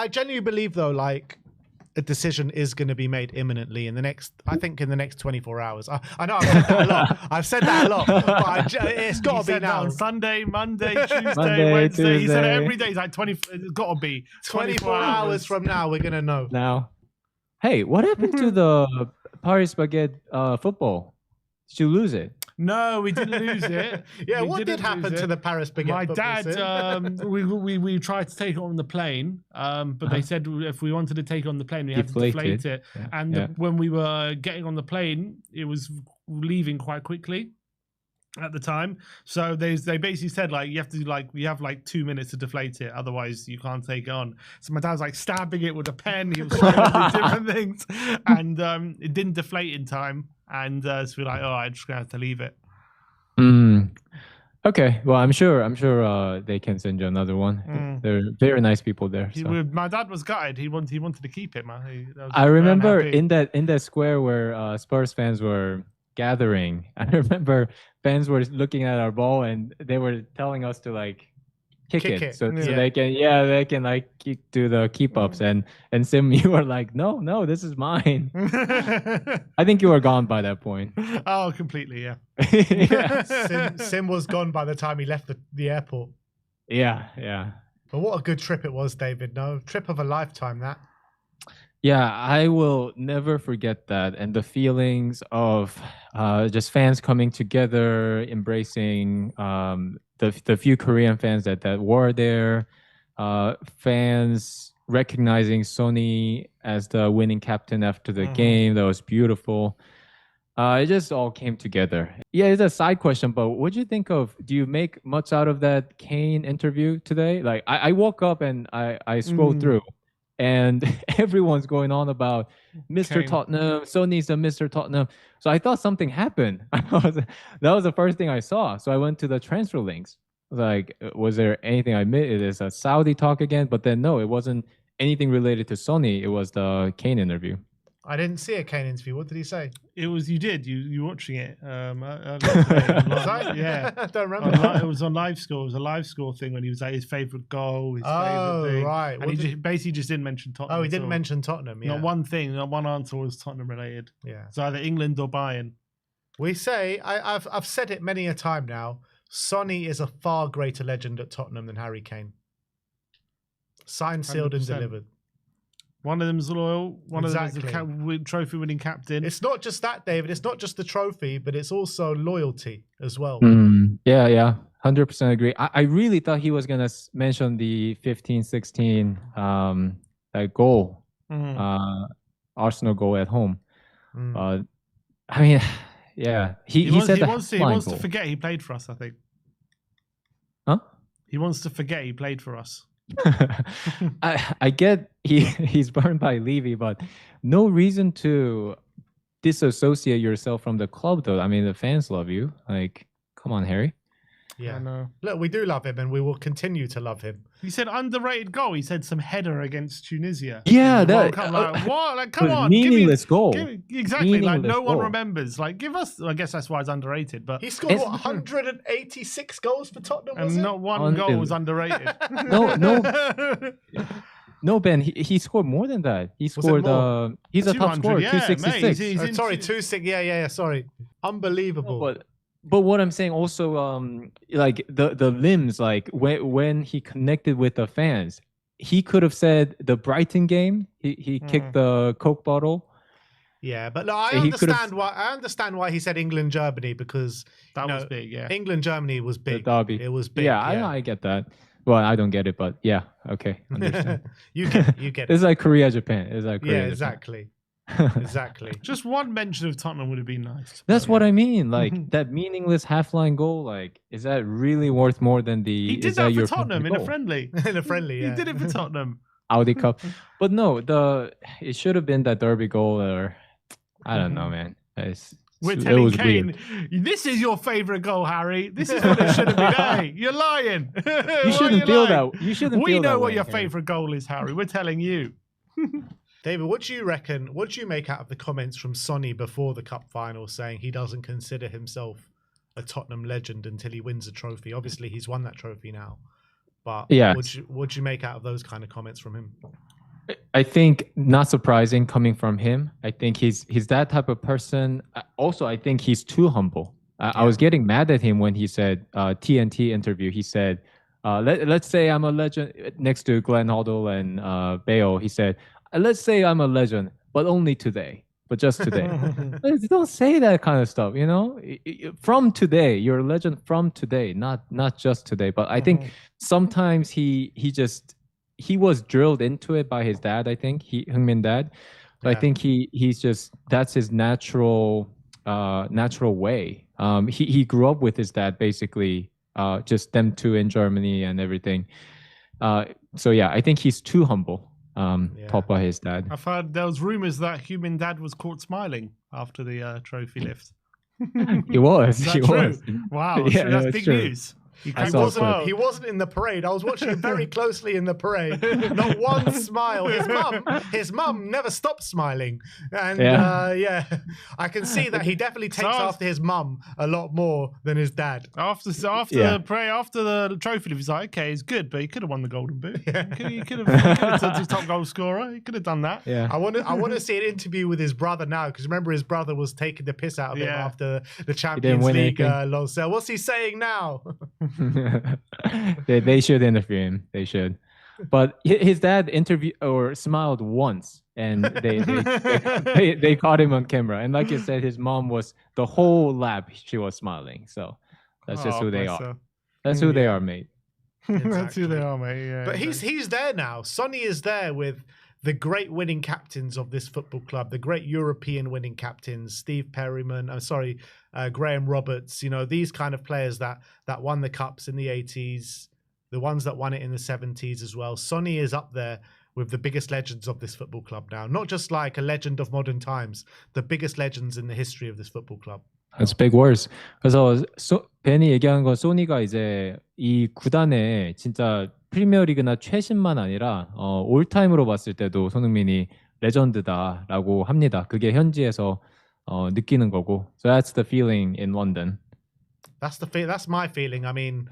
I genuinely believe though, like a decision is going to be made imminently in the next. I think in the next 24 hours. I know I've said that a lot. I've said that a lot, but it's got to be now. On Sunday, Monday, Tuesday, Monday, Wednesday. Tuesday. He said it every day. He's like 20. It's got to be 24 hours from now. We're gonna know. Now, hey, what happened to the Paris Baguette football? Did you lose it? No, we didn't lose it. Yeah, what did happen to the Paris Baguette? My football dad, we tried to take it on the plane, but they said if we wanted to take it on the plane, we had to deflate it. Yeah. And when we were getting on the plane, it was leaving quite quickly at the time. So they basically said like you have like 2 minutes to deflate it, otherwise you can't take it on. So my dad was like stabbing it with a pen. He was trying to do different things, and it didn't deflate in time. And so we're like, oh, I'm just gonna have to leave it. Okay, well, I'm sure they can send you another one. They're very nice people there. So. My dad was gutted. He wanted to keep it, man. I remember in that square where Spurs fans were gathering. I remember fans were looking at our ball and they were telling us to like kick it. So they can like do the keep ups and Sim, you were like no this is mine. I think you were gone by that point. Oh, completely. Yeah. Sim was gone by the time he left the airport. Yeah. But what a good trip it was, David. No, trip of a lifetime, that. Yeah, I will never forget that, and the feelings of just fans coming together, embracing the few Korean fans that were there, fans recognizing Sonny as the winning captain after the game. That was beautiful. It just all came together. Yeah, it's a side question, but what do you think of? Do you make much out of that Kane interview today? Like, I woke up and I scrolled through. And everyone's going on about Mr. Kane. Tottenham. Sonny's a Mr. Tottenham. So I thought something happened. That was the first thing I saw. So I went to the transfer links. I was like, was there anything I missed? Is a Saudi talk again? But then no, it wasn't anything related to Sonny. It was the Kane interview. I didn't see a Kane interview. What did he say? It was you watching it. Was I? Yeah, I don't remember. It was on live score. It was a live score thing when he was like his favorite goal, his favorite thing. Right. And he basically just didn't mention Tottenham. Oh, he didn't mention Tottenham. Yeah. Not one thing. Not one answer was Tottenham related. Yeah. It's either England or Bayern. We say I've said it many a time now. Sonny is a far greater legend at Tottenham than Harry Kane. Signed, sealed, 100%. and delivered. One of them's loyal. One Exactly. of them's a trophy-winning captain. It's not just that, David. It's not just the trophy, but it's also loyalty as well. Yeah. 100% agree. I really thought he was going to mention the 15-16 that goal, Arsenal goal at home. I mean, yeah. He wants to forget he played for us, I think. Huh? He wants to forget he played for us. I get he's burned by Levy, but no reason to disassociate yourself from the club, though. I mean, the fans love you. Like, come on, Harry. Yeah. I know. Look, we do love him, and we will continue to love him. He said underrated goal. He said some header against Tunisia. Yeah, that what? Like, come on, meaningless goal. Exactly. Like, no one goal. remembers. Like, give us. I guess that's why it's underrated. But He scored 186 goals for Tottenham, was and it? not one goal was underrated. No, Ben. He scored more than that. He scored. He's a top scorer. 266. Mate, sorry, 260. Yeah. Sorry, unbelievable. No, but what I'm saying also, like the limbs, like when he connected with the fans, he could have said the Brighton game. He kicked the Coke bottle. Yeah, but no, I understand why he said England Germany, because that was big. Yeah, England Germany was big. The derby. It was big. Yeah, I get that. Well, I don't get it, but yeah, okay. Understand. You get it. It's like Korea, Japan. It's like Korea, exactly. Exactly. Just one mention of Tottenham would have been nice. That's what I mean. Like that meaningless half-line goal. Like, is that really worth more than the? He did that for Tottenham in a friendly. In a friendly, yeah. He did it for Tottenham. Audi Cup, but no, it should have been that derby goal, or I don't know, man. We're telling Kane, weird. This is your favorite goal, Harry. This is what it should have been. Hey, you're lying. You shouldn't feel that. You shouldn't. We feel know that what way, your Harry. favorite goal is, Harry. We're telling you. David, what do you reckon? What do you make out of the comments from Sonny before the cup final, saying he doesn't consider himself a Tottenham legend until he wins a trophy? Obviously, he's won that trophy now. But yeah, what do you make out of those kind of comments from him? I think not surprising coming from him. I think he's that type of person. Also, I think he's too humble. I was getting mad at him when he said TNT interview. He said, let's say I'm a legend next to Glenn Hoddle and Bale. He said, let's say I'm a legend, but only today, but just today. Don't say that kind of stuff, you know? From today, you're a legend from today, not just today. But I think sometimes he was drilled into it by his dad, I think, Heung-min dad. So I think he's just, that's his natural way. He grew up with his dad, basically, just them two in Germany and everything. So yeah, I think he's too humble. Papa, his dad. I've heard there was rumors that Heung-min dad was caught smiling after the trophy lift. He was. Is that he true? was. Wow, Yeah, that's that's big true. news. He wasn't in the parade. I was watching him very closely in the parade. Not one smile. His mum never stopped smiling. And I can see that he definitely takes after his mum a lot more than his dad. After the parade, after the trophy lift, he's like, okay, it's good, but he could have won the Golden Boot. He could have turned his top goal scorer. He could have done that. Yeah. I want to see an interview with his brother now, because remember his brother was taking the piss out of him after the Champions League loss. So what's he saying now? They should interview him. They should. But his dad smiled once, and they caught him on camera. And like you said, his mom was the whole lap. She was smiling. So that's just who they are. That's who they are, mate. Exactly. That's who they are, mate. Yeah, but he's there now. Sonny is there with the great winning captains of this football club, the great European winning captains, Steve Perryman, Graham Roberts, you know, these kind of players that won the cups in the 80s, the ones that won it in the 70s as well. Sonny is up there with the biggest legends of this football club now. Not just like a legend of modern times, the biggest legends in the history of this football club. That's big words. 그래서 벤이 얘기한 건 소니가 이제 이 구단에 진짜 프리미어리그나 최신만 아니라 올타임으로 봤을 때도 손흥민이 레전드다라고 합니다. 그게 현지에서 느끼는 거고. So that's the feeling in London. That's my feeling. I mean,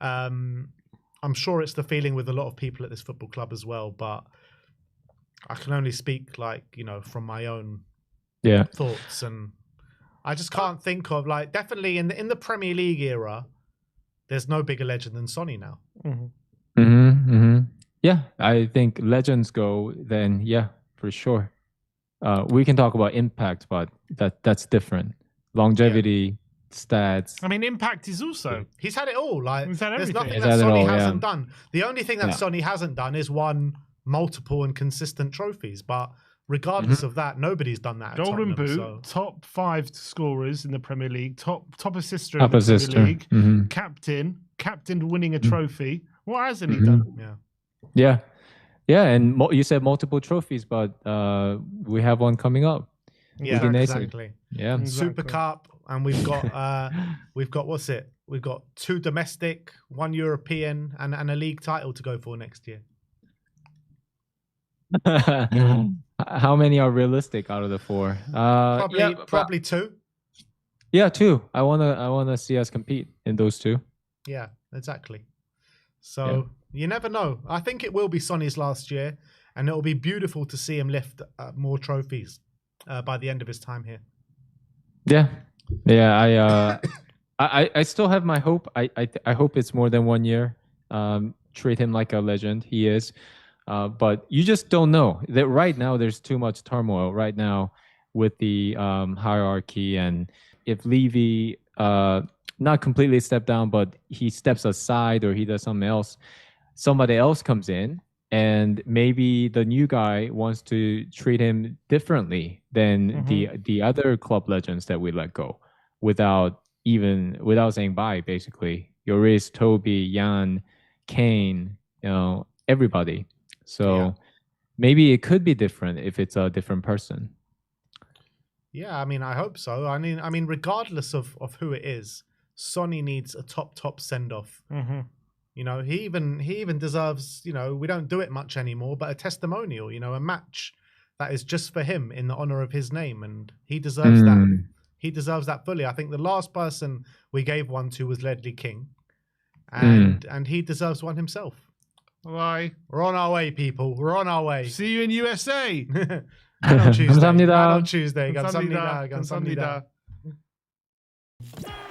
I'm sure it's the feeling with a lot of people at this football club as well. But I can only speak from my own thoughts, and I just can't think of definitely in the Premier League era, there's no bigger legend than Sonny now. Yeah, I think legends go, then for sure. We can talk about impact, but that's different. Longevity, stats. I mean, impact is also. He's had it all. He's had there's everything. nothing that Sonny hasn't done. The only thing that Sonny hasn't done is won multiple and consistent trophies. But regardless of that, nobody's done that. Golden Boot, so. Top 5 scorers in the Premier League, top assister in the Premier League, captain winning a trophy. What hasn't he done? Yeah, and you said multiple trophies, but we have one coming up. Yeah, exactly. Yeah, Super Cup, and we've got what's it? We've got 2 domestic, 1 European, and a league title to go for next year. How many are realistic out of the 4? Probably 2. Yeah, 2. I wanna see us compete in those 2. Yeah, exactly. So you never know. I think it will be Sonny's last year, and it will be beautiful to see him lift more trophies by the end of his time here. Yeah. I still have my hope. I hope it's more than 1 year. Treat him like a legend. He is. But you just don't know. That right now there's too much turmoil right now with the hierarchy, and if Levy not completely step down, but he steps aside or he does something else, somebody else comes in, and maybe the new guy wants to treat him differently than the other club legends that we let go without saying bye, basically. Lloris, Toby, Jan, Kane, everybody. So maybe it could be different if it's a different person. Yeah, I mean, I hope so. I mean, regardless of who it is, Sonny needs a top send-off. You know, he even deserves, we don't do it much anymore, but a testimonial, a match that is just for him in the honor of his name, and he deserves that. He deserves that fully. I think the last person we gave one to was Ledley King, and he deserves one himself. Bye. We're on our way, people. We're on our way. See you in USA. And on Tuesday. 감사합니다. And on Tuesday. 감사합니다. 감사합니다. 감사합니다.